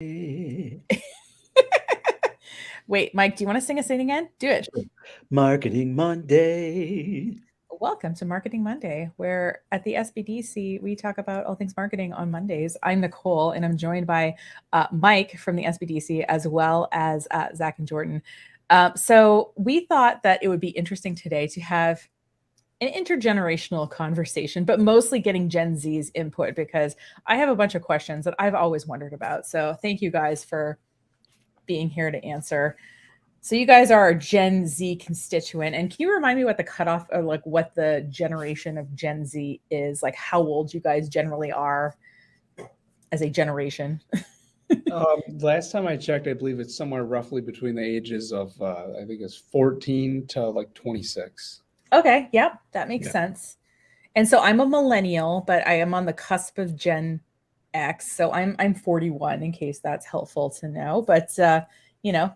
Wait, Mike, do you want to sing again? Do it. Marketing Monday. Welcome to Marketing Monday, where at the SBDC we talk about all things marketing on Mondays. I'm Nicole, and I'm joined by Mike from the SBDC as well as Zach and Jordan. So we thought that it would be interesting today to have an intergenerational conversation, but mostly getting Gen Z's input because I have a bunch of questions that I've always wondered about. So thank you guys for being here to answer. So you guys are a Gen Z constituent, and can you remind me what the cutoff or like what the generation of Gen Z is? Like how old you guys generally are as a generation? Last time I checked, I believe it's somewhere roughly between the ages of I think it's 14 to like 26. Okay, yep, that makes Yeah. sense. And so I'm a millennial, but I am on the cusp of Gen X. So I'm 41 in case that's helpful to know. But you know,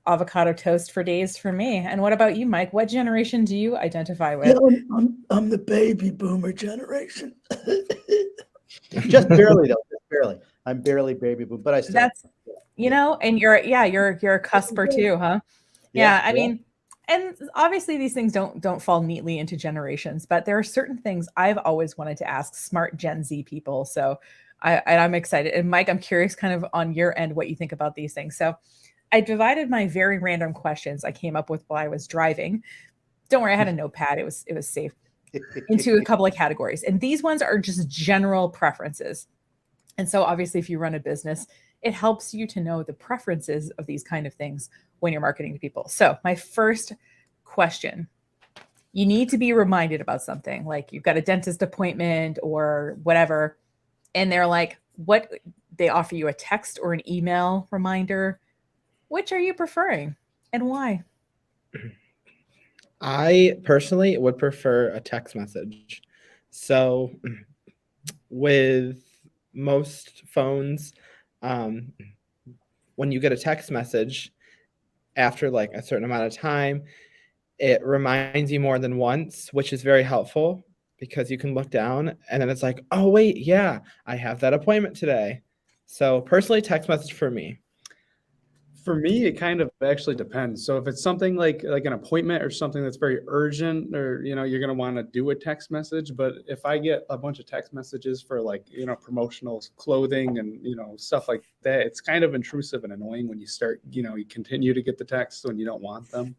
avocado toast for days for me. And what about you, Mike? What generation do you identify Yeah, with? I'm the baby boomer generation. Just barely though, just barely. I'm barely baby boom, but I still. That's and you're a cusper too, huh? Yeah, Yeah, I yeah. mean, and obviously these things don't fall neatly into generations, but there are certain things I've always wanted to ask smart Gen Z people. So I'm excited. And Mike, I'm curious kind of on your end what you think about these things. So I divided my very random questions I came up with while I was driving. Don't worry, I had a notepad. It was safe into a couple of categories. And these ones are just general preferences. And so obviously if you run a business, it helps you to know the preferences of these kind of things when you're marketing to people. So, my first question, you need to be reminded about something like you've got a dentist appointment or whatever, and they're like, what they offer you a text or an email reminder. Which are you preferring and why? I personally would prefer a text message. So, with most phones, um, when you get a text message after like a certain amount of time, it reminds you more than once, which is very helpful because you can look down and then it's like, oh, wait, yeah, I have that appointment today. So, personally, text message for me. For me, it kind of actually depends. So if it's something like an appointment or something that's very urgent, or you're gonna want to do a text message. But if I get a bunch of text messages for like promotional clothing and stuff like that, it's kind of intrusive and annoying when you start you continue to get the texts when you don't want them.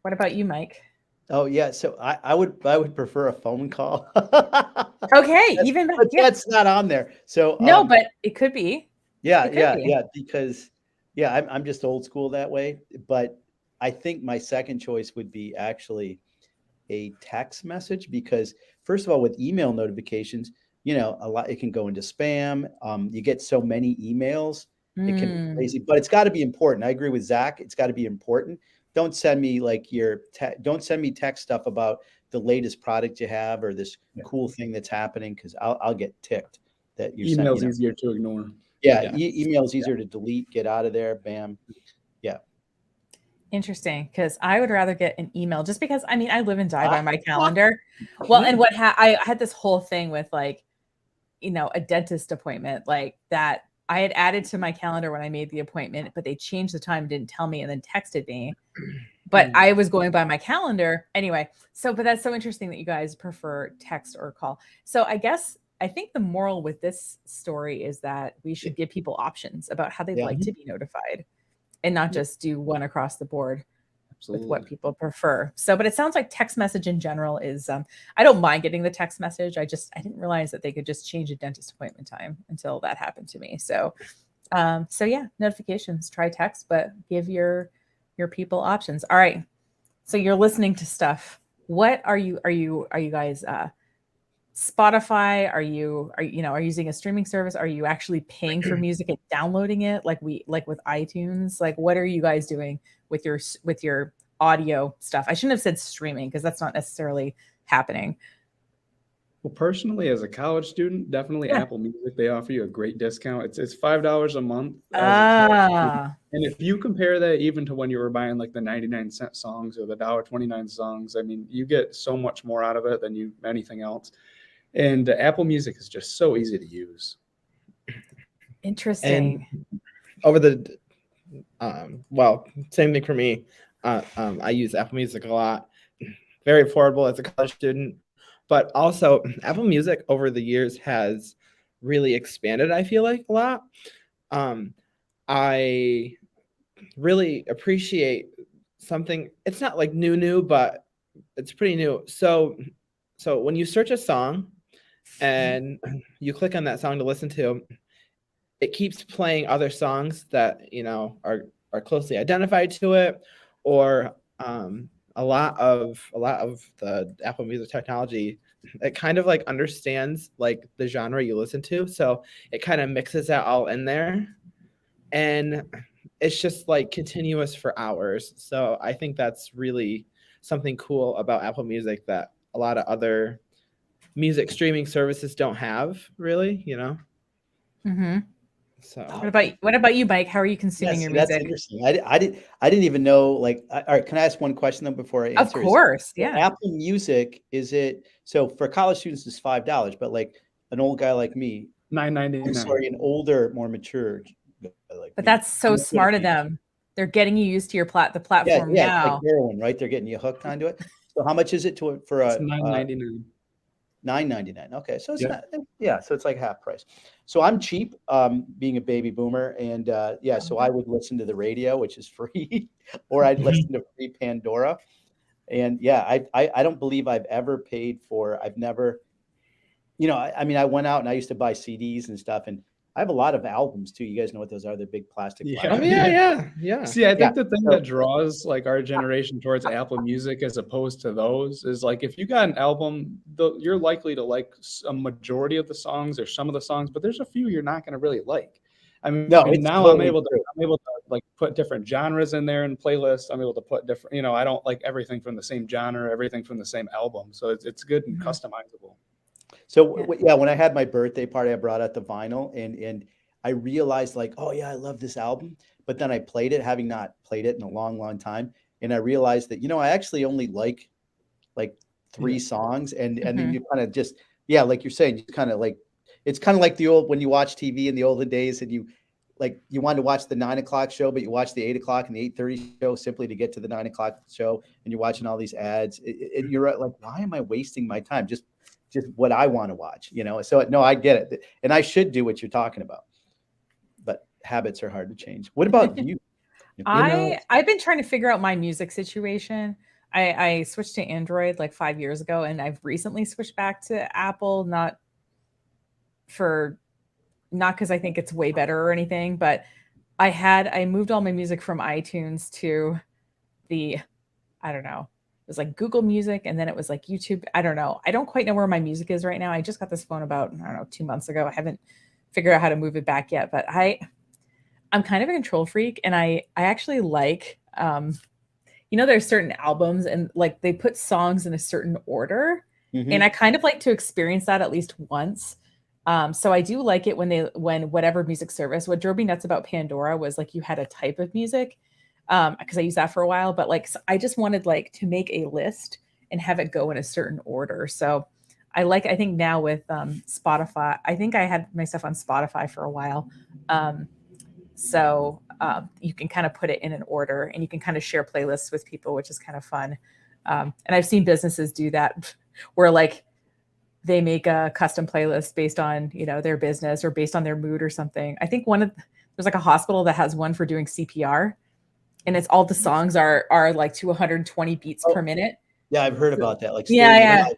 What about you, Mike? Oh yeah, so I would prefer a phone call. Okay, even But yeah. that's not on there. So No, but it could be. yeah, It could yeah, be. yeah, because yeah, I'm just old school that way. But I think my second choice would be actually a text message because first of all, with email notifications, a lot it can go into spam. You get so many emails, it can be Mm, crazy. But it's got to be important. I agree with Zach. It's got to be important. Don't send me like don't send me text stuff about the latest product you have or this Yeah. cool thing that's happening because I'll get ticked that you're sending. Email's easier to ignore. Yeah, Yeah. email is easier to delete, get out of there, bam. Yeah. interesting, because I would rather get an email just because I mean I live and die Ah, by my calendar. Well, and hmm. I had this whole thing with like, a dentist appointment like that I had added to my calendar when I made the appointment, but they changed the time, didn't tell me, and then texted me. But Hmm. I was going by my calendar anyway. So, but that's so interesting that you guys prefer text or call. So, I think the moral with this story is that we should give people options about how they'd Yeah. like to be notified and not Yeah, just do one across the board with what absolutely. people prefer. So, but it sounds like text message in general is I don't mind getting the text message. I didn't realize that they could just change a dentist appointment time until that happened to me. So, so yeah, notifications, try text, but give your people options. All right. So you're listening to stuff. What are you guys Spotify? Are you using a streaming service? Are you actually paying for music and downloading it like with iTunes? Like what are you guys doing with your audio stuff? I shouldn't have said streaming because that's not necessarily happening. Well, personally, as a college student, definitely Yeah. Apple Music. They offer you a great discount. It's $5 a month as a college student. Ah, And if you compare that even to when you were buying like the 99-cent songs or the $1.29 songs, I mean, you get so much more out of it than anything else. And Apple Music is just so easy to use. Interesting. And over the well, same thing for me. I use Apple Music a lot. Very affordable as a college student, but also Apple Music over the years has really expanded, I feel like, a lot. I really appreciate something. It's not like new, but it's pretty new. So when you search a song and you click on that song to listen to, it keeps playing other songs that are closely identified to it, or a lot of the Apple Music technology, it kind of like understands like the genre you listen to, so it kind of mixes that all in there, and it's just like continuous for hours. So I think that's really something cool about Apple Music that a lot of other music streaming services don't have, really, Mm-hmm. So What about you, Mike? How are you consuming your That's music? interesting. I didn't even know. Like, all right, can I ask one question though before I Of answer? course, So yeah. Apple Music, is it so for college students? It's $5, but like an old guy like me, I'm $9.99. sorry, an older, more mature guy like But me, that's how so much would it smart of be? them. They're getting you used to the Yeah, platform yeah, it's like now. heroin, right? They're getting you hooked onto it. So how much is it for It's a $9.99. $9.99? Okay, so it's Yep. not, yeah, so it's like half price. So I'm cheap, being a baby boomer, and yeah, so I would listen to the radio, which is free, or I'd listen to free Pandora, and yeah, I don't believe I've ever paid for. I've never, I mean, I went out and I used to buy CDs and stuff, and I have a lot of albums too. You guys know what those are? They're big plastic Yeah. oh vinyl. yeah. See, I Yeah. think the thing So that draws like our generation towards Apple Music as opposed to those is like if you got an album, you're likely to like a majority of the songs or some of the songs, but there's a few you're not going to really like. I mean, no, it's now totally true. I'm able to like put different genres in there in playlists. I'm able to put different, I don't like everything from the same genre, everything from the same album. So it's good and Mhm. customizable. So Yeah. yeah, when I had my birthday party, I brought out the vinyl, and I realized like, oh yeah, I love this album. But then I played it, having not played it in a long, long time, and I realized that I actually only like Yeah. three songs, and then Mhm. you kind of just, yeah, like you're saying, you kind of like, it's kind of like the old when you watch TV in the olden days, and you wanted to watch the 9 o'clock show, but you watch the 8 o'clock and the 8:30 show simply to get to the 9 o'clock show, and you're watching all these ads. You're like, why am I wasting my time? Just what I want to watch, So no, I get it, and I should do what you're talking about, but habits are hard to change. What about you? I've been trying to figure out my music situation. I switched to Android like 5 years ago, and I've recently switched back to Apple, for not because I think it's way better or anything, but I moved all my music from iTunes to the, I don't know, it was like Google Music, and then it was like YouTube. I don't know. I don't quite know where my music is right now. I just got this phone about, I don't know, 2 months ago. I haven't figured out how to move it back yet, but I'm kind of a control freak, and I actually like, there's certain albums and like they put songs in a certain order, and Mhm. I kind of like to experience that at least once. So I do like it when whatever music service. What drove me nuts about Pandora was like you had a type of music, because I used that for a while, but like I just wanted like to make a list and have it go in a certain order. So I think now with Spotify, I think I had my stuff on Spotify for a while. So you can kind of put it in an order, and you can kind of share playlists with people, which is kind of fun. And I've seen businesses do that where like they make a custom playlist based on, their business or based on their mood or something. I think there's like a hospital that has one for doing CPR, and it's all the songs are like to 120 beats Oh, per minute. yeah, I've heard about that. Like Yeah, staying yeah. alive.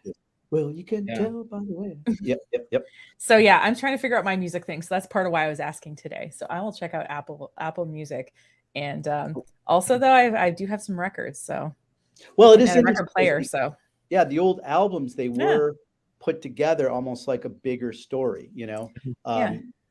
Well, you can Yeah. tell by the way. Yep, yep, yep. So yeah, I'm trying to figure out my music thing. So that's part of why I was asking today. So I will check out Apple Music, and also though I do have some records, so Well, it is and a record interesting 'cause player. So yeah, the old albums, they yeah, were put together almost like a bigger story, yeah.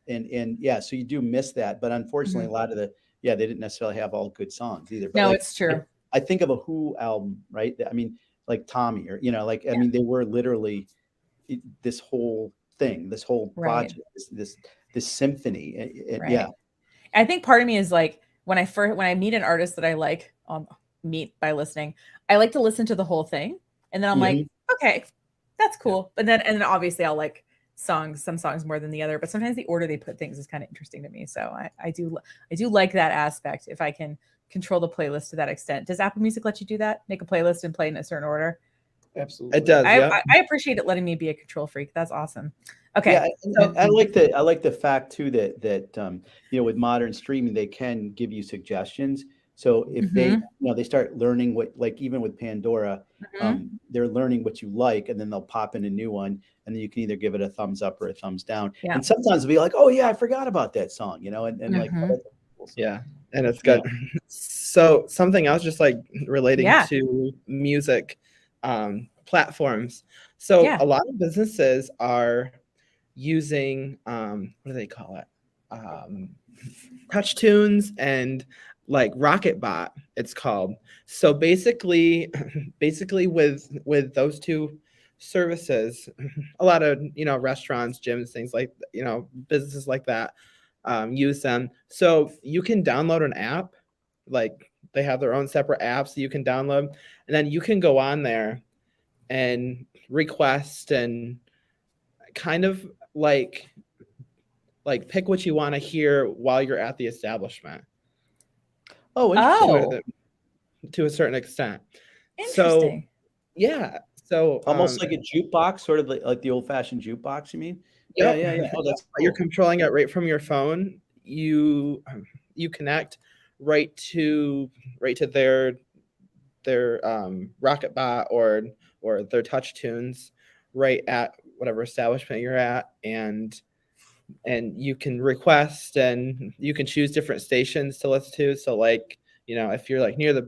and yeah, so you do miss that, but unfortunately, Mhm. a lot of they didn't necessarily have all good songs either. But No, like, it's true. I think of a Who album, right? I mean, like Tommy, or like, I Yeah. mean, they were literally this whole thing, this whole Right, project, this symphony, yeah. right. I think part of me is like when I meet an artist that I like, meet by listening, I like to listen to the whole thing, and then I'm like, Mhm. okay, That's cool. But then, and then obviously I'll like some songs more than the other, but sometimes the order they put things is kind of interesting to me. So I do like that aspect if I can control the playlist to that extent. Does Apple Music let you do that? Make a playlist and play in a certain order? Absolutely. It does. Yeah. I appreciate it letting me be a control freak. That's awesome. Okay. Yeah, So, I like the fact too that you know, with modern streaming they can give you suggestions. So if they, Mhm. you know, they start learning what, like even with Pandora, Mhm. they're learning what you like, and then they'll pop in a new one, and then you can either give it a thumbs up or a thumbs down. Yeah. And sometimes it'll be like, oh yeah, I forgot about that song, you know, and like, oh, Mhm. that's a cool song. Yeah, and it's Yeah. good. So something else, just like relating Yeah. to music platforms. So Yeah. a lot of businesses are using what do they call it? Touch tunes and like Rocketbot, it's called. So basically, basically with those two services, a lot of restaurants, gyms, things like businesses like that use them. So you can download an app, like they have their own separate apps that you can download, and then you can go on there and request and kind of like pick what you want to hear while you're at the establishment Oh, interesting. Oh, to a certain extent. So interesting. yeah, so Almost like a jukebox, sort of like the old fashioned jukebox, you mean? Yeah, yep, yeah, yeah. Oh, that's you're cool. controlling it right from your phone. You connect right to their Rocketbot or their touch tunes right at whatever establishment you're at, and you can request and you can choose different stations to listen to. So like, if you're like near the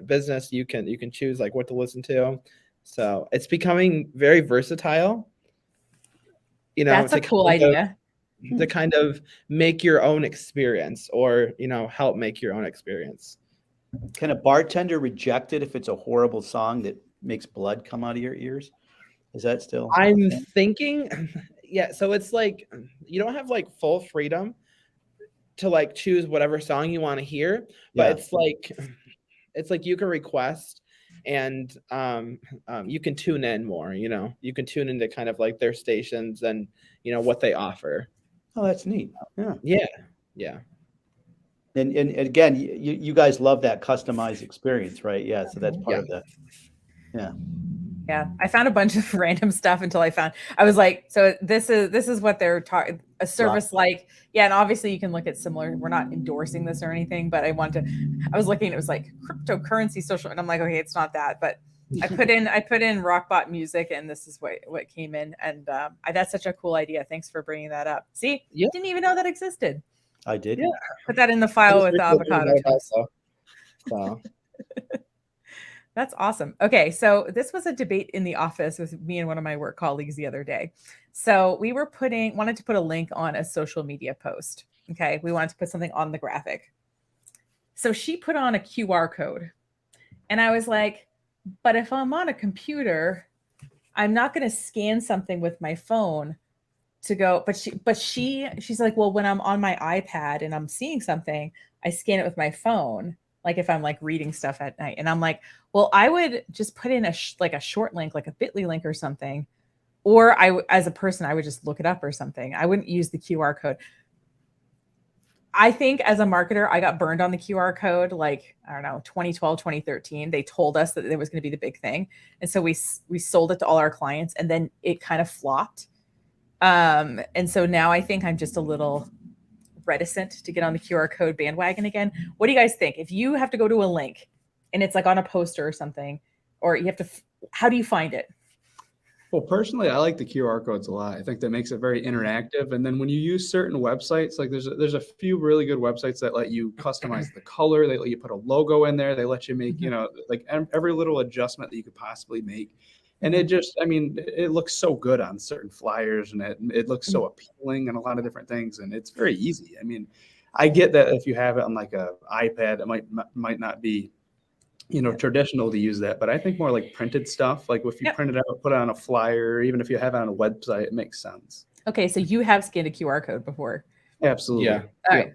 business, you can choose like what to listen to. So it's becoming very versatile, That's a cool idea. to kind of make your own experience, or help make your own experience. Can a bartender reject it if it's a horrible song that makes blood come out of your ears? Is that still a I'm thing? thinking, yeah, so it's like you don't have like full freedom to like choose whatever song you want to hear, but Yeah. it's like you can request, and you can tune in more. You can tune into kind of like their stations and what they offer. Oh, that's neat. Yeah. Yeah. And again, you guys love that customized experience, right? Yeah. So that's part Yeah. of the, yeah. Yeah, I found a bunch of random stuff until I was like, so this is what they're talking, a service like, yeah, and obviously you can look at similar. We're not endorsing this or anything, but I was looking, it was like cryptocurrency social, and I'm like, okay, it's not that, but I put in Rockbot music, and this is what came in, and that's such a cool idea. Thanks for bringing that up. See, Yeah. didn't even know that existed. I did. Yeah. Put that in the file with the avocado toast. So. That's awesome. Okay, so this was a debate in the office with me and one of my work colleagues the other day. So we were wanted to put a link on a social media post. Okay, we wanted to put something on the graphic. So she put on a QR code. And I was like, but if I'm on a computer, I'm not going to scan something with my phone to go. But she's like, well, when I'm on my iPad and I'm seeing something, I scan it with my phone. Like if I'm like reading stuff at night. And I'm like, well, I would just put in a short link, like a bit.ly link or something. Or as a person, I would just look it up or something. I wouldn't use the QR code. I think as a marketer, I got burned on the QR code, like, I don't know, 2012, 2013. They told us that it was going to be the big thing. And so we sold it to all our clients, and then it kind of flopped. And so now I think I'm just a little reticent to get on the QR code bandwagon again. What do you guys think? If you have to go to a link and it's like on a poster or something, or you have to, how do you find it? Well, personally, I like the QR codes a lot. I think that makes it very interactive. And then when you use certain websites, like there's a few really good websites that let you customize the color. They let you put a logo in there. They let you make, like every little adjustment that you could possibly make. And it just, I mean, it looks so good on certain flyers, and it looks so appealing and a lot of different things. And it's very easy. I mean, I get that if you have it on like a iPad, it might not be, traditional to use that, but I think more like printed stuff, like if you print it out, put it on a flyer, or even if you have it on a website, it makes sense. Okay, so you have scanned a QR code before. Absolutely. Yeah. All right.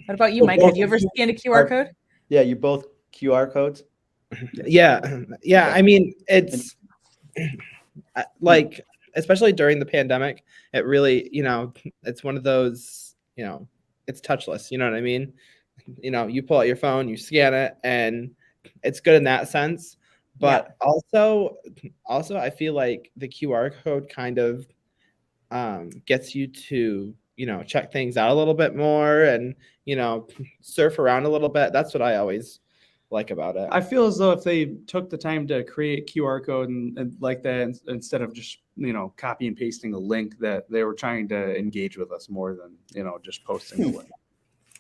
What about you, Mike? Have you ever scanned a QR code? Yeah, you both QR codes. Yeah. I mean, like, especially during the pandemic, it really, it's one of those, it's touchless. You know what I mean? You pull out your phone, you scan it, and it's good in that sense. But also I feel like the QR code kind of gets you to, check things out a little bit more and, surf around a little bit. That's what I always like about it. I feel as though if they took the time to create QR code and like that, instead of just, copy and pasting a link, that they were trying to engage with us more than, just posting the link.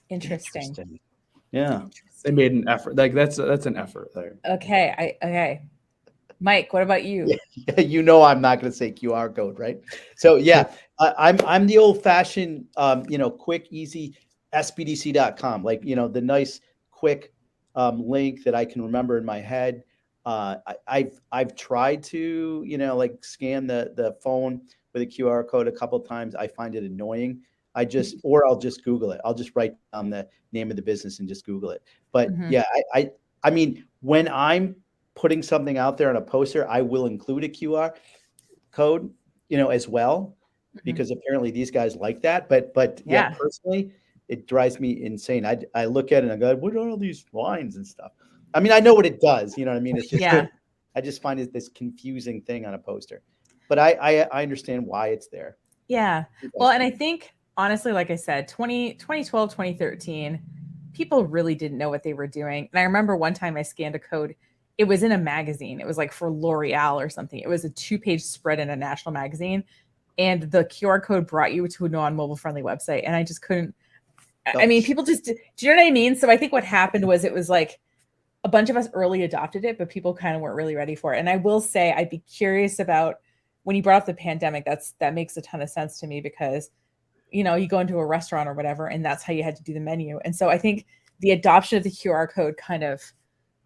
Interesting. Yeah. They made an effort. Like that's an effort there. Okay. Mike, what about you? Yeah, I'm not going to say QR code, right? So yeah, I'm the old fashioned, quick, easy SBDC.com, like, the nice, quick link that I can remember in my head. I've tried to, like scan the phone with a QR code a couple of times. I find it annoying. Or I'll just Google it. I'll just write down the name of the business and just Google it. But yeah, I mean, when I'm putting something out there on a poster, I will include a QR code, as well, because apparently these guys like that. But yeah, personally, it drives me insane. I look at it and I go, what are all these lines and stuff? I mean, I know what it does. You know what I mean? It's just, I just find it this confusing thing on a poster. But I understand why it's there. Yeah. Well, and I think, honestly, like I said, 2012, 2013, people really didn't know what they were doing. And I remember one time I scanned a code. It was in a magazine. It was like for L'Oreal or something. It was a 2-page spread in a national magazine. And the QR code brought you to a non-mobile friendly website. And I just couldn't. I mean, people just, do you know what I mean? So I think what happened was it was like a bunch of us early adopted it, but people kind of weren't really ready for it. And I will say, I'd be curious about when you brought up the pandemic, that makes a ton of sense to me because, you go into a restaurant or whatever, and that's how you had to do the menu. And so I think the adoption of the QR code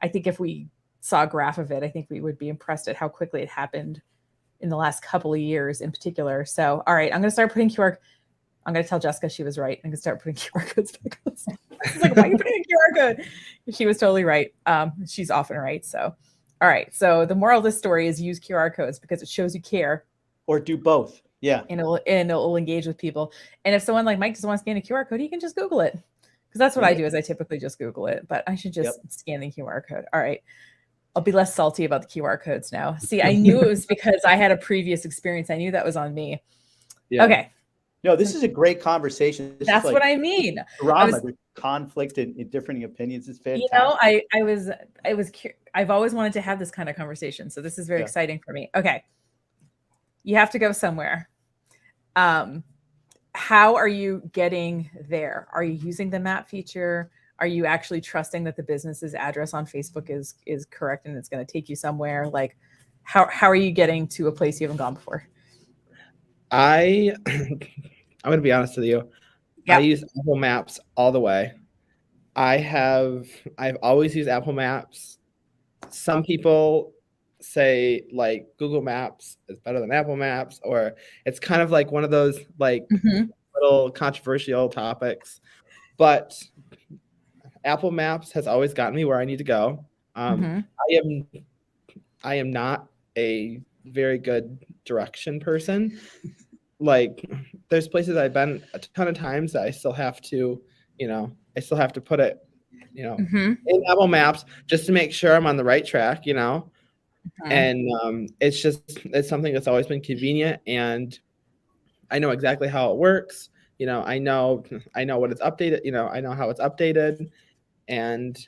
I think if we saw a graph of it, I think we would be impressed at how quickly it happened in the last couple of years in particular. So, all right, I'm going to start putting I'm going to tell Jessica she was right. I'm going to start putting QR codes back on the site. She's like, why are you putting a QR code? She was totally right. She's often right. So, all right. So the moral of this story is use QR codes because it shows you care. Or do both. Yeah. And it'll engage with people. And if someone like Mike doesn't want to scan a QR code, he can just Google it. Because that's what I do is I typically just Google it. But I should just scan the QR code. All right. I'll be less salty about the QR codes now. See, I knew it was because I had a previous experience. I knew that was on me. Yeah. Okay. No, this is a great conversation. That's what I mean. Drama, conflict and differing opinions is fantastic. I've always wanted to have this kind of conversation. So this is very exciting for me. Okay. You have to go somewhere. How are you getting there? Are you using the map feature? Are you actually trusting that the business's address on Facebook is correct and it's going to take you somewhere? Like, how are you getting to a place you haven't gone before? I'm going to be honest with you. I use Apple Maps all the way. I've always used Apple Maps. Some people say like Google Maps is better than Apple Maps, or it's kind of like one of those like little controversial topics, but Apple Maps has always gotten me where I need to go. I am not a very good direction person. Like there's places I've been a ton of times that I still have to put it, in Apple Maps just to make sure I'm on the right track, and it's something that's always been convenient, and I know exactly how it works. I know what it's updated, I know how it's updated, and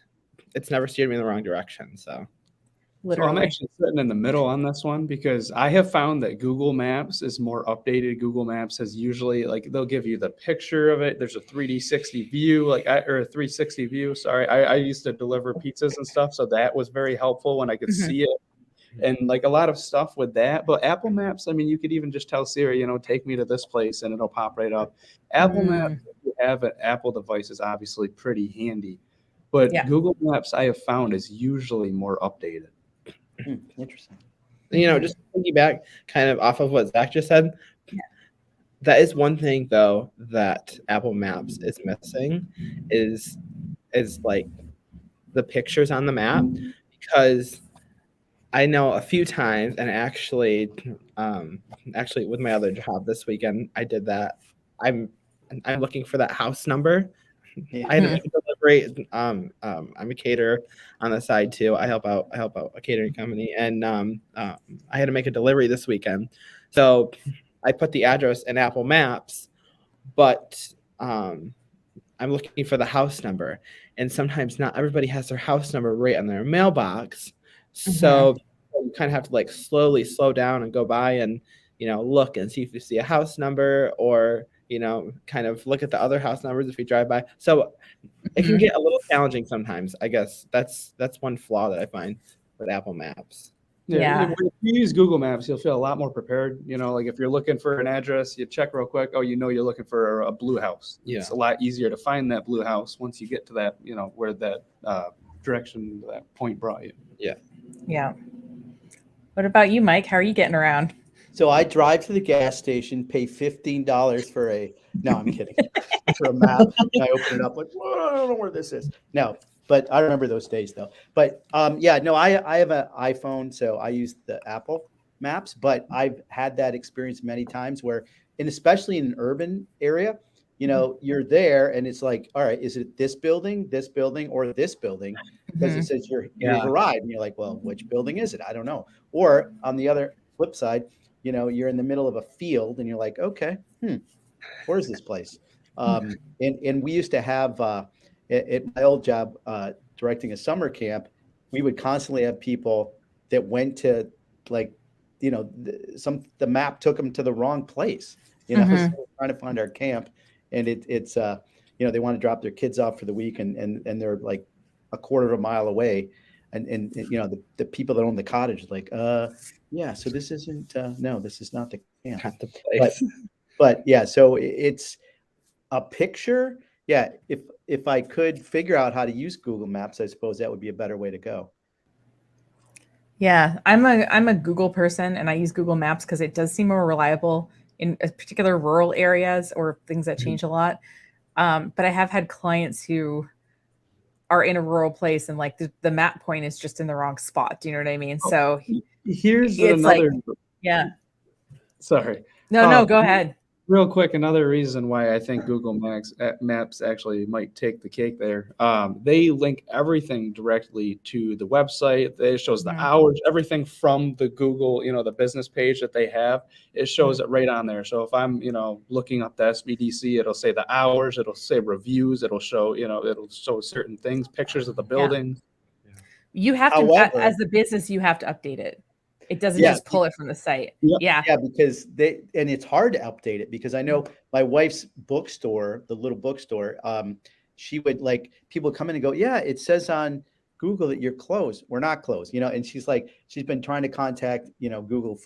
it's never steered me in the wrong direction. So I'm actually sitting in the middle on this one because I have found that Google Maps is more updated. Google Maps has usually they'll give you the picture of it. There's a 360 view, or a 360 view. Sorry, I used to deliver pizzas and stuff, so that was very helpful when I could see it. And a lot of stuff with that. But Apple Maps, I mean, you could even just tell Siri, take me to this place, and it'll pop right up. Apple Maps, if you have an Apple device, is obviously pretty handy. But Google Maps, I have found, is usually more updated. Interesting. Just to piggyback kind of off of what Zach just said, that is one thing though that Apple Maps is missing is like the pictures on the map, because I know a few times, and actually with my other job this weekend, I did that. I'm looking for that house number. Yeah. I had to make a delivery. I'm a caterer on the side too. I help out a catering company, and I had to make a delivery this weekend. So I put the address in Apple Maps, but I'm looking for the house number, and sometimes not everybody has their house number right on their mailbox. So you kind of have to like slowly slow down and go by and look and see if you see a house number, or kind of look at the other house numbers if you drive by. So it can get a little challenging sometimes. I guess that's one flaw that I find with Apple Maps. Yeah. If you use Google Maps, you'll feel a lot more prepared. Like if you're looking for an address, you check real quick. Oh, you're looking for a blue house. Yeah. It's a lot easier to find that blue house once you get to that, where that direction, that point brought you. Yeah. Yeah. What about you, Mike? How are you getting around? So I drive to the gas station, pay $15 for no, I'm kidding, for a map. And I open it up like, well, I don't know where this is. No, but I remember those days though. But yeah, no, I have an iPhone, so I use the Apple Maps, but I've had that experience many times where, and especially in an urban area, you're there and it's like, all right, is it this building, or this building? Because it says you've arrived, and you're like, well, which building is it? I don't know. Or on the other flip side, you're in the middle of a field and you're like, okay, where's this place? And we used to have at my old job directing a summer camp, we would constantly have people that went to like, the map took them to the wrong place. So we're trying to find our camp, and it's they want to drop their kids off for the week, and they're like a quarter of a mile away, and the people that own the cottage is like, yeah, so this isn't no, this is not the camp. Not the place. But yeah, so it's a picture. Yeah, if I could figure out how to use Google Maps, I suppose that would be a better way to go. Yeah, I'm a Google person, and I use Google Maps because it does seem more reliable in particular rural areas or things that change a lot. But I have had clients who are in a rural place and like the map point is just in the wrong spot. Do you know what I mean? So Here's it's another. like, yeah. Sorry. No, go ahead. Real quick, another reason why I think Google Maps actually might take the cake there. They link everything directly to the website. It shows the hours, everything from the Google, the business page that they have. It shows it right on there. So if I'm, looking up the SBDC, it'll say the hours, it'll say reviews, it'll show, it'll show certain things, pictures of the building. You have to, However, as the business, you have to update it. It doesn't just pull it from the site. Yeah, because and it's hard to update it, because I know my wife's bookstore, the little bookstore, she would like people come in and go, yeah, it says on Google that you're closed. We're not closed, and she's like, she's been trying to contact, Google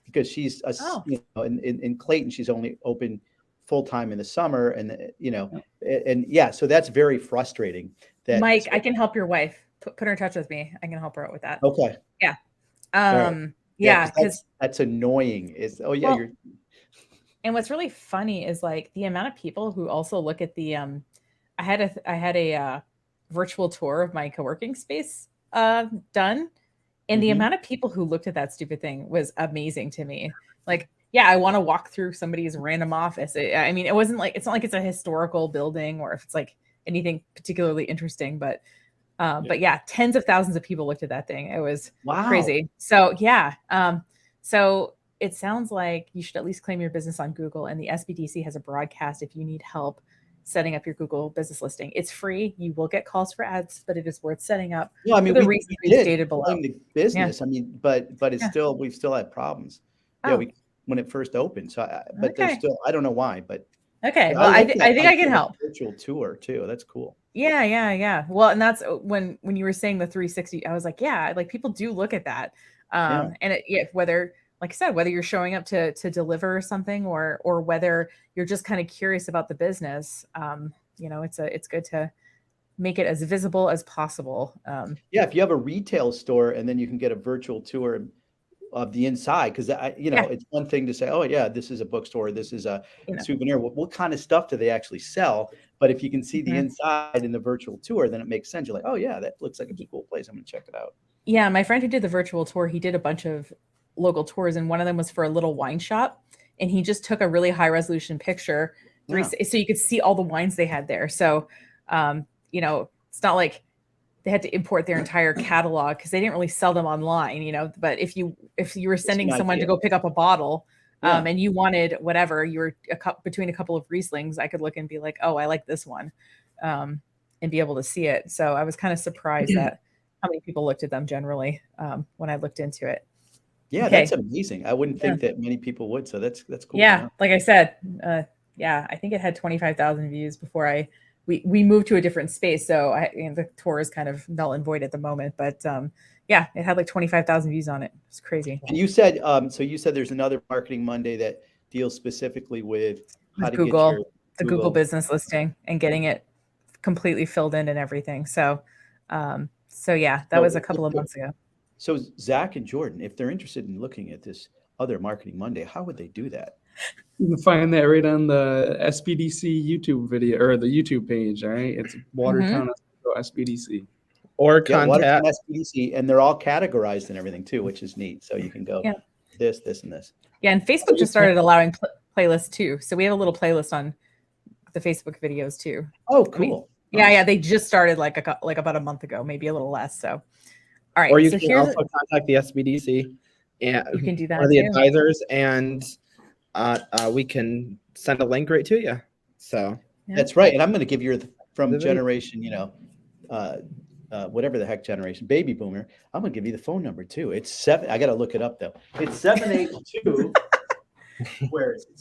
because she's in Clayton, she's only open full time in the summer, and and yeah, so that's very frustrating. Mike, I can help your wife. Put her in touch with me. I can help her out with that. Okay. Yeah. Right. Yeah, because that's annoying. You're. And what's really funny is like the amount of people who also look at the I had a virtual tour of my co-working space done, and the amount of people who looked at that stupid thing was amazing to me. Like, yeah, I want to walk through somebody's random office. I mean, it's not like it's a historical building or if it's like anything particularly interesting, but yeah, tens of thousands of people looked at that thing. It was crazy. So yeah. So it sounds like you should at least claim your business on Google, and the SBDC has a broadcast if you need help setting up your Google business listing. It's free. You will get calls for ads, but it is worth setting up. No, I mean, the reason we stated below. The business. I mean, but it's still, we've still had problems. Yeah, when it first opened. So, but there's still, I don't know why, but okay. Well, I think I can help. Virtual tour too. That's cool. Yeah. Well, and that's when you were saying the 360, I was like, yeah, like people do look at that. And whether, like I said, whether you're showing up to deliver something or whether you're just kind of curious about the business, it's good to make it as visible as possible. If you have a retail store and then you can get a virtual tour of the inside, because it's one thing to say, oh yeah, this is a bookstore, this is a souvenir. What kind of stuff do they actually sell? But if you can see the inside in the virtual tour, then it makes sense. You're like, oh yeah, that looks like a cool place. I'm gonna check it out. Yeah, my friend who did the virtual tour, he did a bunch of local tours, and one of them was for a little wine shop, and he just took a really high resolution picture, Yeah. so you could see all the wines they had there. So, you know, it's not like they had to import their entire catalog because they didn't really sell them online, you know. But if you were sending an someone to idea. go pick up a bottle, Yeah. and you wanted whatever, you were between a couple of Rieslings, I could look and be like, oh, I like this one, and be able to see it. So I was kind of surprised that how many people looked at them generally when I looked into it. Yeah, that's Okay. amazing. I wouldn't Yeah. think that many people would. So that's cool. Yeah, like I said, yeah, I think it had 25,000 views before we moved to a different space. So the tour is kind of null and void at the moment. But yeah, it had like 25,000 views on it. It's crazy. And you said, so you said there's another Marketing Monday that deals specifically with how With to get your the Google business listing and getting it completely filled in and everything. So, so yeah, that was a couple of months ago. So Zach and Jordan, if they're interested in looking at this other Marketing Monday, how would they do that? You can find that right on the SBDC YouTube video or the YouTube page. All right, it's Watertown SBDC. Or Yeah, Watertown contact. SBDC, and they're all categorized and everything too, which is neat. So you can go this, and this. Yeah, and Facebook just started allowing playlists too. So we have a little playlist on the Facebook videos too. Oh, cool. Yeah, they just started like about a month ago, maybe a little less. So, all right. Or you so can also contact the SBDC and you can do that one of the too. advisors, and we can send a link right to you. So that's right. And I'm going to give you from generation, whatever the heck generation, baby boomer. I'm going to give you the phone number too. It's I got to look it up though. It's 782. Where is it?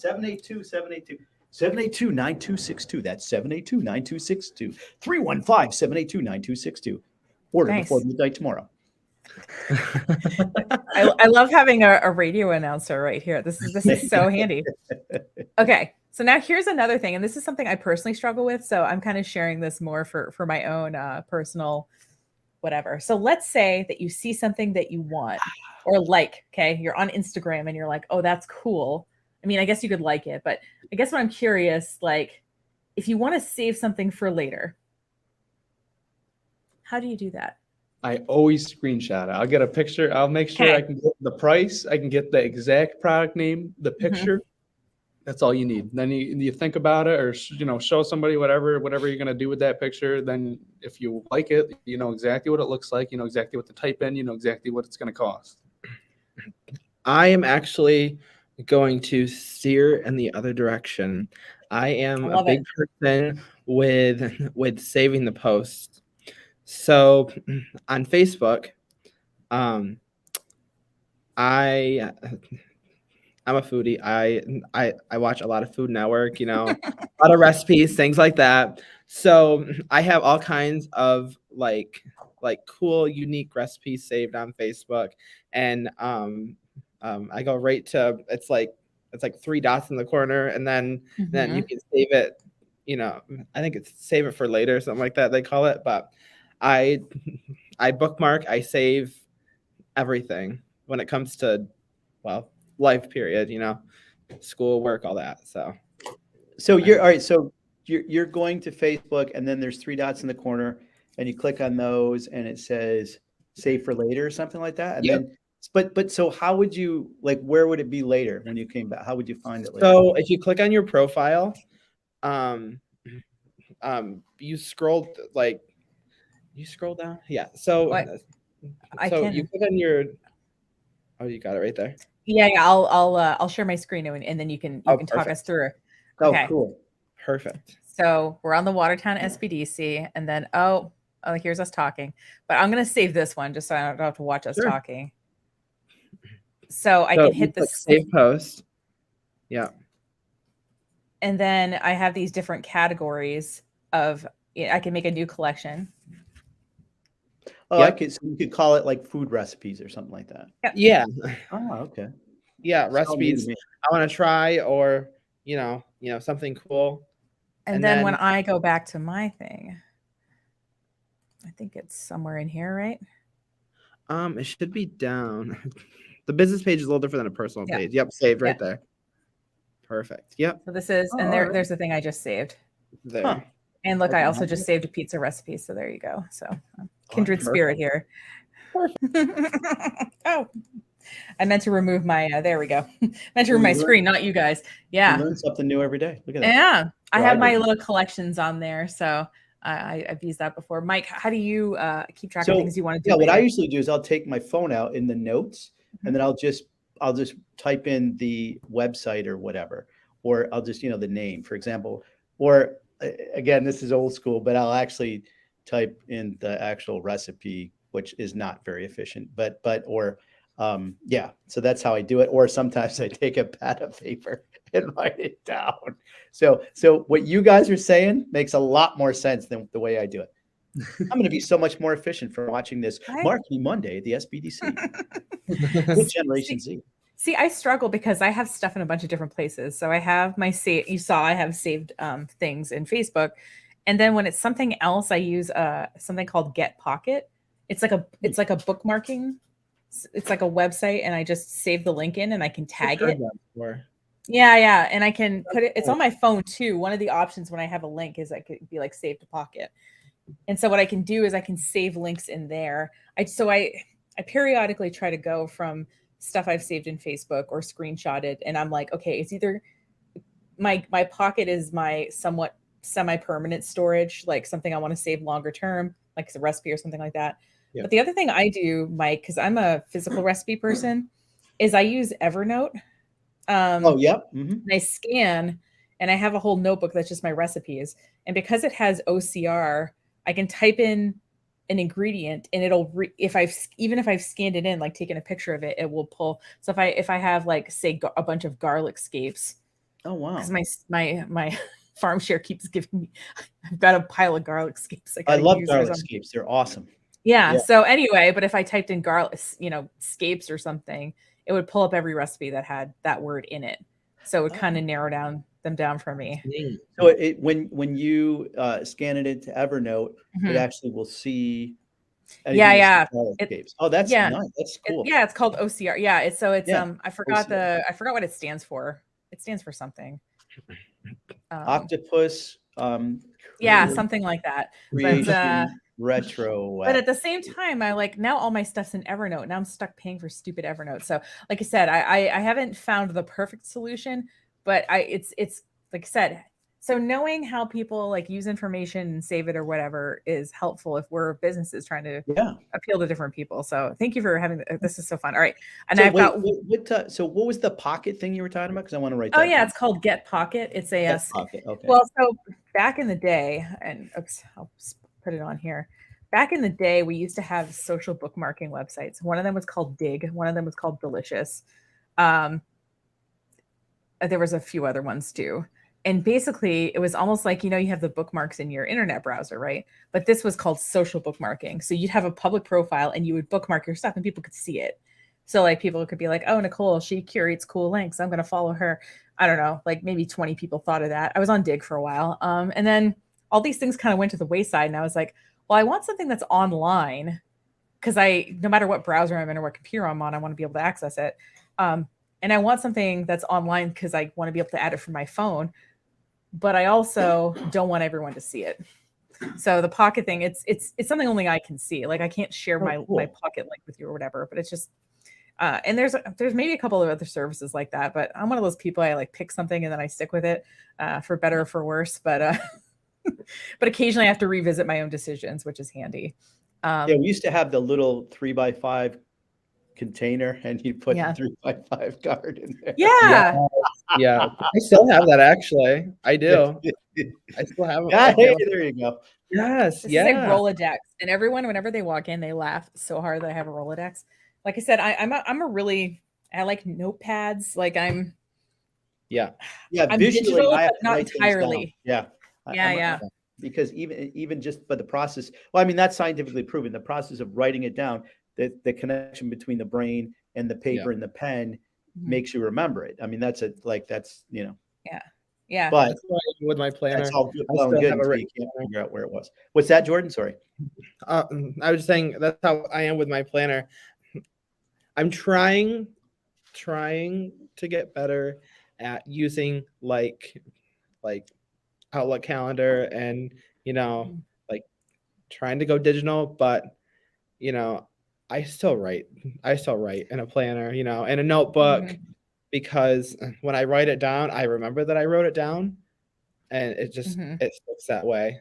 782-9262. That's 782-9262. 315-782-9262. Order before midnight tomorrow. I love having a radio announcer right here. This is so handy. Okay, so now here's another thing, and this is something I personally struggle with. So I'm kind of sharing this more for my own personal whatever. So let's say that you see something that you want or like. Okay, you're on Instagram and you're like, oh, that's cool. I mean, I guess you could like it, but I guess what I'm curious, like, if you want to save something for later, how do you do that? I always screenshot it. I'll get a picture. I'll make sure I can get the price. I can get the exact product name, the picture. That's all you need. Then you think about it, or show somebody whatever you're gonna do with that picture. Then if you like it, you know exactly what it looks like. You know exactly what to type in. You know exactly what it's gonna cost. I am actually going to steer in the other direction. I am a big person with saving the post. So on Facebook, I'm a foodie. I watch a lot of Food Network, a lot of recipes, things like that. So I have all kinds of like cool, unique recipes saved on Facebook, and I go right to it's like 3 dots in the corner, and then you can save it. I think it's save it for later, something like that they call it. But I bookmark, I save everything when it comes to life period, school, work, all that. So you're all right. So you're going to Facebook, and then there's 3 dots in the corner, and you click on those, and it says save for later or something like that. And then, but so how would you where would it be later when you came back? How would you find it later? So if you click on your profile, you scroll down. Yeah. So you click on your. Oh, you got it right there. Yeah. I'll share my screen and then you can talk us through. Okay. Oh, cool. Perfect. So we're on the Watertown SBDC, and then oh, here's us talking. But I'm gonna save this one just so I don't have to watch us talking. So I can hit the save post. Yeah. And then I have these different categories of I can make a new collection. Oh, so you could call it like food recipes or something like that. Yeah. Oh, okay. Yeah, recipes I want to try, or something cool. And then when I go back to my thing, I think it's somewhere in here, right? It should be down. The business page is a little different than a personal page. Yep, saved right there. Perfect. Yep. So this is, and there's the thing I just saved. There. Huh. And look, I also just saved a pizza recipe. So there you go. So kindred spirit here. Oh, I meant to remove my, there we go. Meant to Well, remove my you learn- screen, not you guys. You Yeah. learn something new every day. Look at that. Yeah. I Well, have my do. little collections on there. So I've used that before. Mike, how do you keep track of So things you want to do yeah, what I later? usually do is I'll take my phone out in the notes, and then I'll just type in the website or whatever, or I'll just the name, for example, or again, this is old school, but I'll actually type in the actual recipe, which is not very efficient, yeah, so that's how I do it. Or sometimes I take a pad of paper and write it down. So what you guys are saying makes a lot more sense than the way I do it. I'm going to be so much more efficient from watching this Right? Marketing Monday at the SBDC with Generation Z. See, I struggle because I have stuff in a bunch of different places. So I have my save. You saw I have saved things in Facebook, and then when it's something else, I use something called Get Pocket. It's like a bookmarking. It's like a website, and I just save the link in, and I can tag it. Yeah, and I can put it. It's on my phone too. One of the options when I have a link is I could be like save to Pocket. And so what I can do is I can save links in there. I periodically try to go from stuff I've saved in Facebook or screenshotted, and I'm like, okay, it's either my Pocket is my somewhat semi-permanent storage, like something I want to save longer term, like a recipe or something like that. Yeah. But the other thing I do, Mike, because I'm a physical recipe person, is I use Evernote. Oh, yeah. Mm-hmm. And I scan, and I have a whole notebook that's just my recipes. And because it has OCR, I can type in an ingredient, and it'll if I've scanned it in, like taken a picture of it, it will pull. So if I have like say a bunch of garlic scapes, Oh, wow. because my farm share keeps giving me, I've got a pile of garlic scapes. I love garlic scapes. They're awesome. Yeah. So anyway, but if I typed in garlic, scapes or something, it would pull up every recipe that had that word in it. So it would kind of narrow them down for me. So when you scan it into Evernote, it actually will see. Yeah. Oh, that's nice. That's cool. It's called OCR. Yeah. It's I forgot OCR. I forgot what it stands for. It stands for something. Octopus. Yeah, something like that. But, retro. But at the same time, I like now all my stuff's in Evernote. Now I'm stuck paying for stupid Evernote. So like I said, I haven't found the perfect solution, but it's like I said. So knowing how people like use information and save it or whatever is helpful if we're businesses trying to appeal to different people. So thank you for having this. Is so fun. All right, and so so what was the Pocket thing you were talking about? Because I want to write. Oh yeah, it's called Get Pocket. It's a Get Pocket. Okay. Well, so back in the day, and I'll put it on here. Back in the day, we used to have social bookmarking websites. One of them was called Dig. One of them was called Delicious. There was a few other ones too. And basically, it was almost like, you have the bookmarks in your internet browser, right? But this was called social bookmarking. So you'd have a public profile and you would bookmark your stuff and people could see it. So like people could be like, oh, Nicole, she curates cool links. I'm going to follow her. I don't know, like maybe 20 people thought of that. I was on Dig for a while. And then all these things kind of went to the wayside. And I was like, well, I want something that's online because no matter what browser I'm in or what computer I'm on, I want to be able to access it. And I want something that's online because I want to be able to add it from my phone. But I also don't want everyone to see it. So the Pocket thing, it's something only I can see. Like I can't share my Pocket link with you or whatever, but it's just, and there's maybe a couple of other services like that, but I'm one of those people, I like pick something and then I stick with it for better or for worse. But, but occasionally I have to revisit my own decisions, which is handy. We used to have the little 3x5 container and you put the 3x5 card in there. Yeah. I still have that actually. I do. I still have it. Hey, there you go. Yes. It's like Rolodex, and everyone, whenever they walk in, they laugh so hard that I have a Rolodex. Like I said, I like notepads. Like I'm I'm visually, digital, but not entirely. Because even just by the process, well, I mean, that's scientifically proven. The process of writing it down, the connection between the brain and the paper and the pen makes you remember it. I mean, that's. Yeah. But that's why with my planner, that's all good until you can't figure out where it was. What's that, Jordan? Sorry. I was saying that's how I am with my planner. I'm trying to get better at using like Outlook calendar and like trying to go digital, but I still write. I still write in a planner, you know, in a notebook, Mhm. because when I write it down, I remember that I wrote it down, and Mhm. it sticks that way.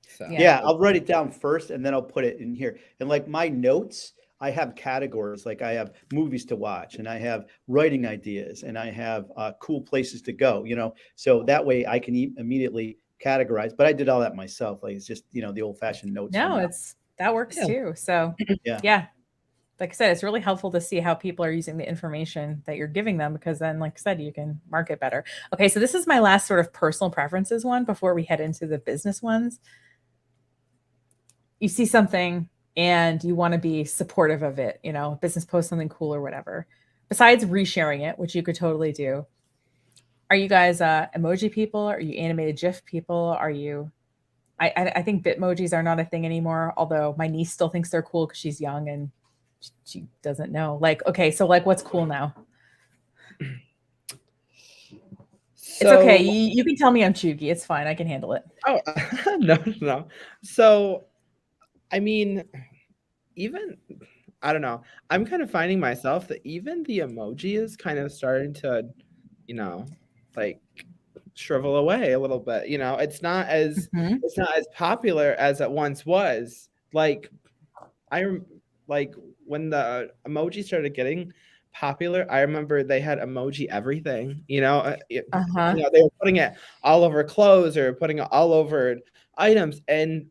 So Yeah. Yeah, I'll write it down first and then I'll put it in here. And like my notes, I have categories, like I have movies to watch and I have writing ideas and I have cool places to go, you know, so that way I can immediately categorize. But I did all that myself. Like it's just, you know, the old fashioned notes for No, me. that works yeah. too. So Yeah. yeah, like I said, it's really helpful to see how people are using the information that you're giving them because then, like I said, you can market better. Okay, so this is my last sort of personal preferences one before we head into the business ones. You see something and you want to be supportive of it, you know, business post something cool or whatever. Besides resharing it, which you could totally do. Are you guys emoji people? Are you animated GIF people? Are you I think Bitmojis are not a thing anymore, although my niece still thinks they're cool because she's young and she doesn't know. Like, okay, so like what's cool now? It's okay. So, You can tell me I'm chuggy. It's fine. I can handle it. oh, no, no. So, I mean, even I don't know. I'm kind of finding myself that even the emoji is kind of starting to, you know, like shrivel away a little bit. You know, Mhm. it's not as popular as it once was. Like like when the emoji started getting popular, I remember they had emoji everything. Uh-huh. You know, they were putting it all over clothes or putting it all over items, and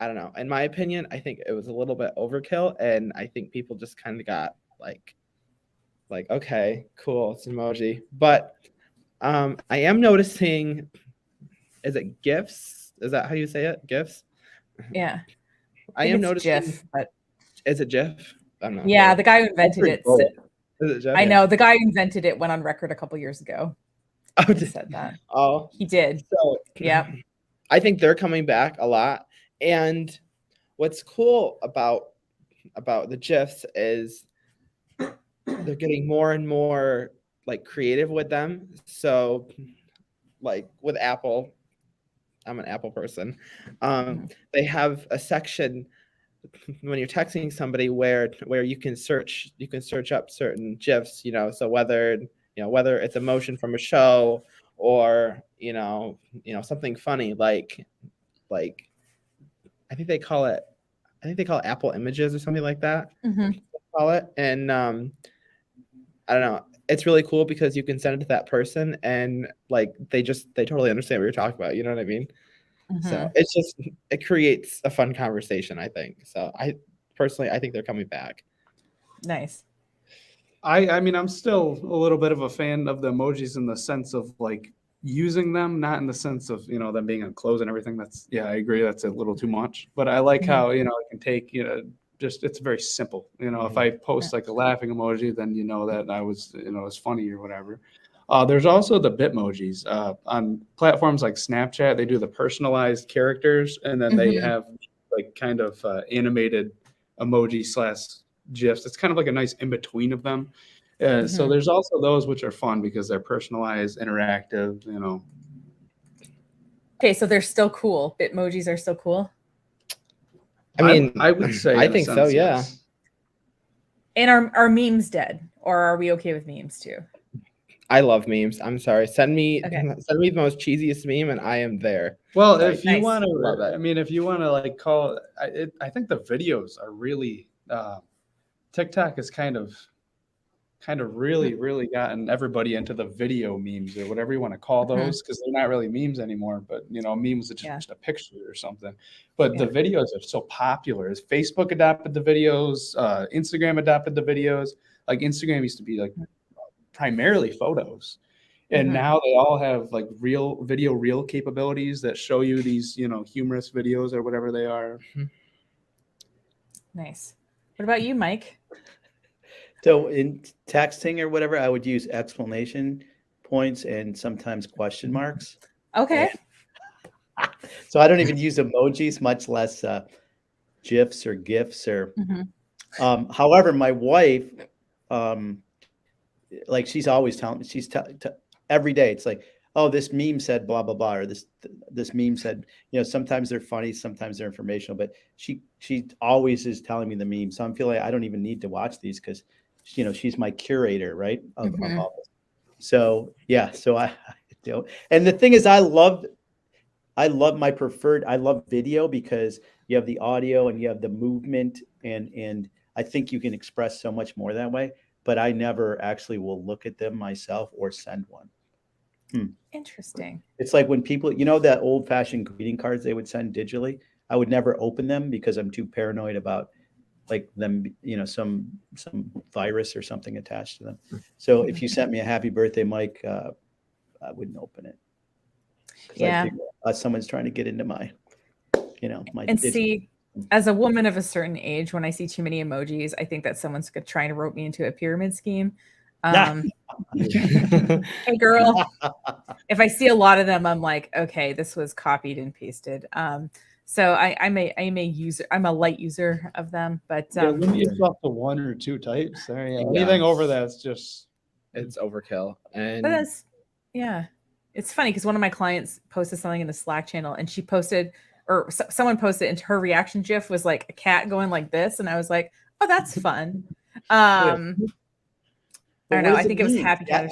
I don't know. In my opinion, I think it was a little bit overkill, and I think people just kind of got okay, cool, it's an emoji. But I am noticing, is it GIFs? Is that how you say it? GIFs? Yeah. I I think am it's noticing, GIF, but is it GIF? I'm not yeah, sure. the guy who I've invented heard it both. said, Is it GIF? I Yeah. know the guy who invented it went on record a couple years ago Oh, and said that. oh, He did. so Yep. I think they're coming back a lot. And what's cool about the GIFs is they're getting more and more like creative with them. So like with Apple, I'm an Apple person. Mhm. They have a section when you're texting somebody where you can search up certain GIFs, you know, so whether it's a motion from a show or something funny like I think they call it Apple Images or something like that. Mhm. Call it. And I don't know. It's really cool because you can send it to that person and like they totally understand what you're talking about. You know what I mean? So Mhm. it creates a fun conversation, I think. So I think they're coming back. Nice. I mean, I'm still a little bit of a fan of the emojis in the sense of like using them, not in the sense of, them being on clothes and everything. Yeah, I agree. That's a little too much, but I like Mhm. how, I can take, just, it's very simple. If Mhm. I Yeah. post like a laughing emoji, then you know that I was, it was funny or whatever. There's also the Bitmojis on platforms like Snapchat. They do the personalized characters, and then they Mhm. have like kind of animated emoji slash GIFs. It's kind of like a nice in between of them. So Mhm. there's also those which are fun because they're personalized, interactive. Okay, so they're still cool. Bitmojis are still cool. I I mean, I would say I in a think so, sense, yeah. yes. And are memes dead, or are we okay with memes too? I love memes. I'm sorry. Okay, Send me the most cheesiest meme and I am there. Well, Like, if you nice. want love to, it. I mean, if you want to like call, I think the videos are really TikTok has kind of really gotten everybody into the video memes or whatever you want to call Mhm. those, because they're not really memes anymore, but memes are Yeah, just a picture or something. But the yeah. videos are so popular. As Facebook adopted the videos, Instagram adopted the videos. Like Instagram used to be like primarily photos, and Mhm. now they all have like reel capabilities that show you these humorous videos or whatever they are. Nice. What about you, Mike? So in texting or whatever, I would use exclamation points and sometimes question marks. And Okay. so I don't even use emojis, much less GIFs or GIFs or. Mhm. However, my wife, like she's always telling me, every day. It's like oh, this meme said blah blah blah, or this meme said, sometimes they're funny, sometimes they're informational, but she always is telling me the meme. So I'm feeling like I don't even need to watch these because she's my curator, right? Of all this. So yeah, so I and the thing is I love video because you have the audio and you have the movement, and I think you can express so much more that way, but I never actually will look at them myself or send one. Interesting. It's like when people, that old fashioned greeting cards they would send digitally, I would never open them because I'm too paranoid about like them, some virus or something attached to them. So if you sent me a happy birthday, Mike, I wouldn't open it. Yeah. I think someone's trying to get into my, my. And see, as a woman of a certain age, when I see too many emojis, I think that someone's trying to rope me into a pyramid scheme. Hey girl, if I see a lot of them, I'm like, okay, this was copied and pasted. So I'm a user. I'm a light user of them, but limit yourself to 1 or 2 types. Sorry, anything over that's just it's overkill. And but that's it's funny because one of my clients posted something in the Slack channel, and she posted, or someone posted, and her reaction GIF was like a cat going like this, and I was like, oh, that's fun. I don't know. I think it was happy cat.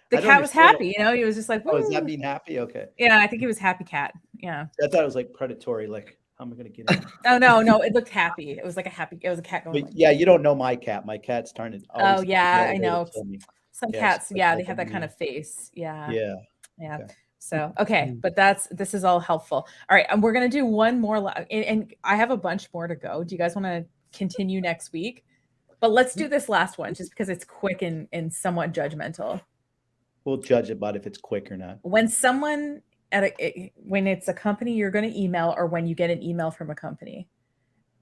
The cat was happy, he was just like, woo. Oh, is that mean happy? Okay. Yeah, I think it was happy cat. Yeah. I thought it was like predatory, like, how am I going to get in? Oh, no, it looked happy. It was like it was a cat going. But yeah, you don't know my cat. My cat's turning. Oh yeah, I know. Some cats, like they have that kind of face. Yeah. Okay. So, okay, but this is all helpful. All right, and we're going to do one more, and I have a bunch more to go. Do you guys want to continue next week? But let's do this last one just because it's quick and somewhat judgmental. We'll judge about if it's quick or not. When someone when it's a company you're going to email, or when you get an email from a company,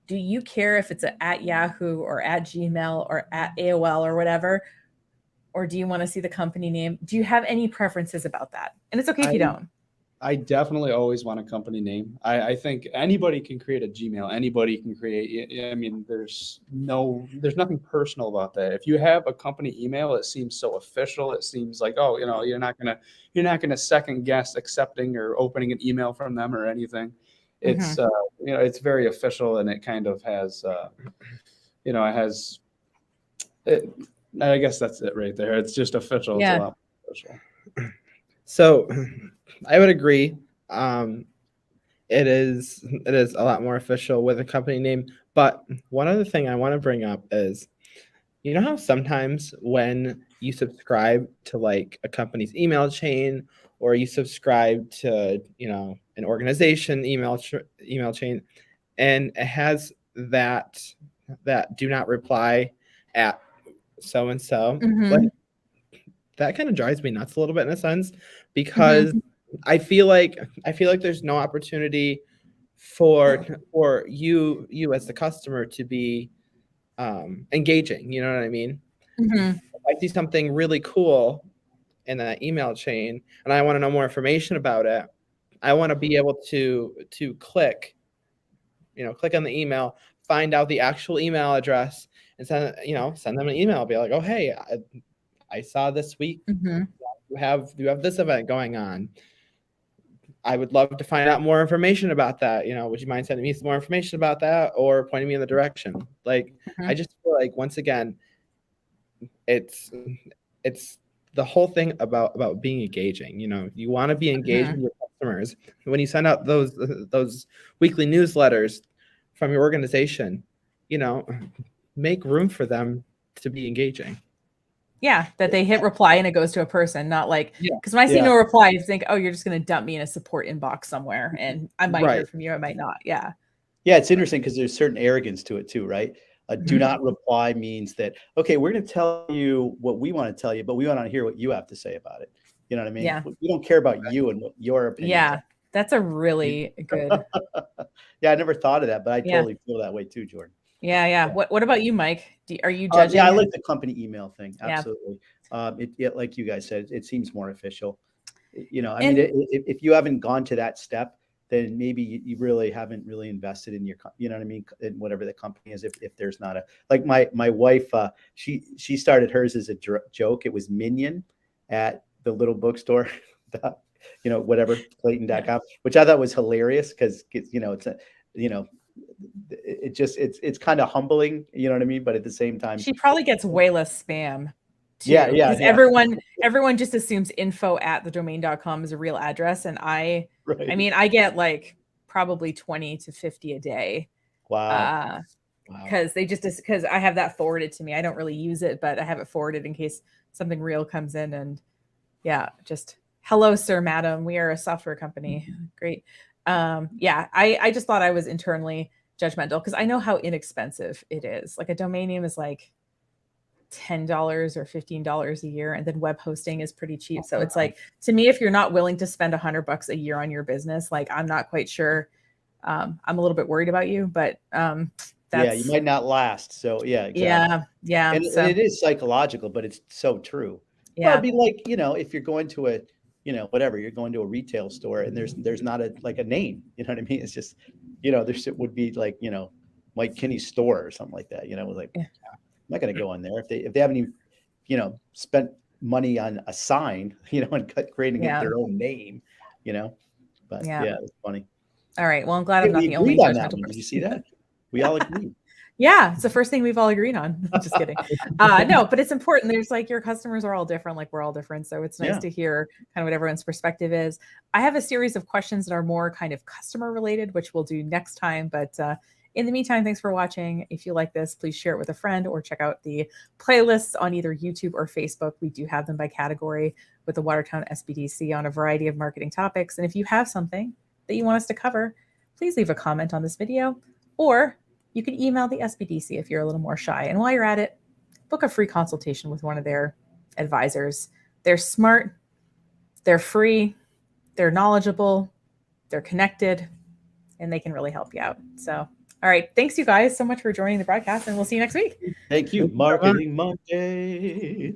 do you care if it's at Yahoo or at Gmail or at AOL or whatever? Or do you want to see the company name? Do you have any preferences about that? And it's okay if you don't. I definitely always want a company name. I think anybody can create a Gmail. Anybody can create. I mean, there's nothing personal about that. If you have a company email, it seems so official. It seems like, oh, you're not gonna second guess accepting or opening an email from them or anything. It's it's very official, and it kind of has it has. I guess that's it right there. It's just official. Yeah. It's a lot more official. So I would agree. It is a lot more official with a company name. But one other thing I want to bring up is, how sometimes when you subscribe to like a company's email chain, or you subscribe to, an organization email chain, and it has that do not reply at so-and-so, like, that kind of drives me nuts a little bit in a sense, because I feel like there's no opportunity for you as the customer to be engaging. You know what I mean? If I see something really cool in that email chain and I want to know more information about it, I want to be able to click on the email, find out the actual email address, and send them an email. Be like, oh, hey, I saw this week you have this event going on. I would love to find out more information about that. Would you mind sending me some more information about that, or pointing me in the direction? Like, I just feel like, once again, it's the whole thing about being engaging. You want to be engaged with your customers. When you send out those weekly newsletters from your organization, make room for them to be engaging. Yeah, that they hit reply and it goes to a person, not like, because when I see no reply, I think, oh, you're just going to dump me in a support inbox somewhere, and I might hear from you, I might not. Yeah, it's interesting because there's certain arrogance to it too, right? Do not reply means that, okay, we're going to tell you what we want to tell you, but we want to hear what you have to say about it. You know what I mean? Yeah. We don't care about you and what your opinion. Yeah, that's a really good. Yeah, I never thought of that, but I totally feel that way too, Jordan. Yeah. What about you, Mike? Are you judging? I like the company email thing. Absolutely. It like you guys said, it seems more official. If you haven't gone to that step, then maybe you really haven't really invested in your, you know what I mean, in whatever the company is. If there's not like my wife, she started hers as a joke. It was Minion at the little bookstore whatever, Clayton.com, which I thought was hilarious because, it's a, it's kind of humbling, you know what I mean? But at the same time, She probably gets way less spam too. Yeah, Because yeah. everyone just assumes info@thedomain.com is a real address. And I Right. mean, I get like probably 20 to 50 a day. Wow. Because because I have that forwarded to me. I don't really use it, but I have it forwarded in case something real comes in. And yeah, just hello, sir, madam. We are a software company. Great. Yeah, I just thought I was internally judgmental because I know how inexpensive it is. Like a domain name is like $10 or $15 a year, and then web hosting is pretty cheap. So it's like, to me, if you're not willing to spend $100 a year on your business, like I'm not quite sure. I'm a little bit worried about you, but you might not last. So yeah, exactly. Yeah. And it is psychological, but it's so true. Yeah. Well, it'd be like, if you're going to a, whatever, you're going to a retail store and there's not a name, you know what I mean? It's just, it would be like, Mike Kinney's store or something like that, like, Yeah. I'm not going to go in there if they haven't even, spent money on a sign, and creating their own name, but yeah, it's funny. All right. Well, I'm glad I'm not We the only agreed on that judgmental one. person. Did you see that? We all agreed. Yeah, it's the first thing we've all agreed on. Just kidding. No, but it's important. There's like, your customers are all different, like we're all different. So it's nice to hear kind of what everyone's perspective is. I have a series of questions that are more kind of customer related, which we'll do next time. But in the meantime, thanks for watching. If you like this, please share it with a friend or check out the playlists on either YouTube or Facebook. We do have them by category with the Watertown SBDC on a variety of marketing topics. And if you have something that you want us to cover, please leave a comment on this video, or you can email the SBDC if you're a little more shy. And while you're at it, book a free consultation with one of their advisors. They're smart, they're free, they're knowledgeable, they're connected, and they can really help you out. So, all right. Thanks, you guys, so much for joining the broadcast, and we'll see you next week. Thank you. Marketing Monday.